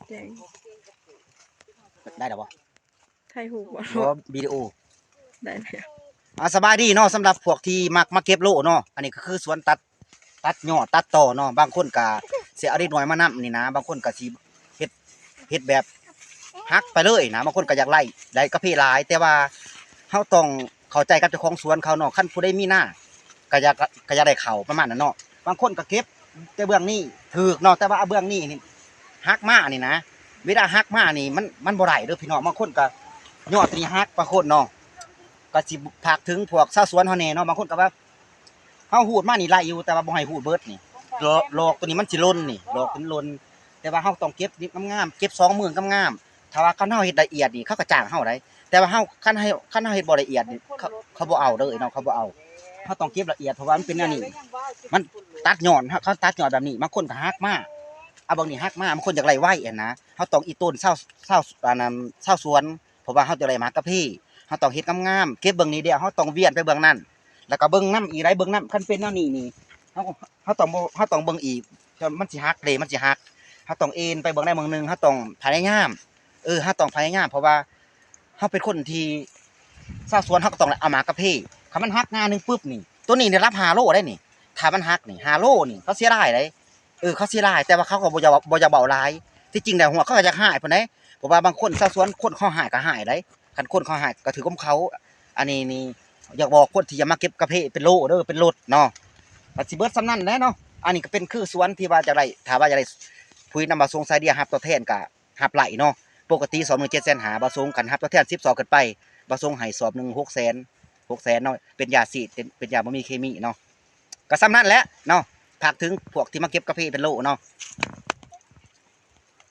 แจ้ง ได้หรอบ่ ไทยหูบ่ บ่วิดีโอ ได้แล้ว สบายดีเนาะสำหรับพวกที่มักมาเก็บโลเนาะอันนี้ก็คือสวนตัดยอดตัดต่อเนาะบางคนก็สิเอาเด็กน้อยมานํนี่นะบางคนก็สิเฮ็ดแบบฮักไปเลยนะบางคนก็อยากไล่กระเพหลายแต่ว่าเฮาต้องเข้าใจกับเจ้าของสวนเขาเนาะคันผู้ใดมีหน้าก็อยากได้เข้าประมาณนั้นเนาะบางคนก็เก็บแต่เบื้องนี้ถูกเนาะแต่ว่าเบื้องนี้นี่ฮักมานี่นะเวลาฮักมานี่มันบ่ได้เด้อพี่น้องบางคนก็ยอดนี่ฮักบางคนเนาะก็สิฝากถึงพวกชาวสวนเฮาแน่เนาะบางคนก็ว่าเฮาหูดมานี่ไล่อยู่แต่ว่าบ่ให้หูดเบิดนี่โลกตัวนี้มันสิหล่นนี่โลกมันหล่นแต่ว่าเฮาต้องเก็บดิบงามๆเก็บ2มื้องามๆถ้าว่าคันเฮาเฮ็ดละเอียดนี่เขาก็จ้างเฮาได้แต่ว่าเฮาคันเฮาเฮ็ดบ่ละเอียดนี่เขาบ่เอาเด้อเนาะเขาบ่เอาเฮาต้องเก็บละเอียดเพราะว่ามันเป็นอันนี้มันตัดยอดเขาตัดยอดแบบนี้บางคนก็ฮักมาบางนี่ฮักมาบางคนอยากไล่ไว้อะนะเฮาต้องอีต้นเศร้าอันนั้นเศร้าสวนเพราะว่าเฮาจะไล่หมากกับพี่เฮาต้องเฮ็ดงามๆเก็บเบิ่งนี้เดียวเฮาต้องเวียนไปเบิ่งนั่นแล้วก็เบิ่งน้ำอีกไรเบิ่งน้ำคันเป็นแนวนี้นี่เฮาต้องเบิ่งอีกมันสิฮักเด้มันสิฮักเฮาต้องเอ็นไปเบิ่งได้เบิ่งนึงเฮาต้องพยายามเฮาต้องพยายามเพราะว่าเฮาเป็นคนที่เศร้าสวนเฮาก็ต้องเอาหมากกับพี่คันมันฮักงานนึงปึ๊บนี่ตัวนี้ได้รับ5โลได้นี่ถ้ามันฮักนี่5โลนี่เขาเสียดายได้เขาเสียดายแต่ว่าเขาก็บ่อยากเบาหลายที่จริงแล้วหัวเขาก็อยากหายปานใดเพราะว่าบางคนเศร้าสวนคนเขาหายก็หายได้คันคนเขาหายก็ถือของเขาอันนี้นี่อยากบอกคนที่จะมาเก็บกระเพาะเป็นโลเด้อเป็นรถเนาะก็สิเบิดซ้ำนั้นแหละเนาะอันนี้ก็เป็นคือสวนที่ว่าจะได้ถ้าว่าจะได้ปุ๋ยนำมาส่งไซเดียรับตัวแทนก็รับไหลเนาะปกติ27,000,000หาบ่ส่งกันรับตัวแทน12ขึ้นไปบ่ส่งให้สอบนึง600,000เนาะเป็นยาฉีดเป็นยาบ่มีเคมีเนาะก็ซ้ำนั้นแหละเนาะฝากถึงพวกที่มาเก็บกระเพาะเป็นโลเนาะ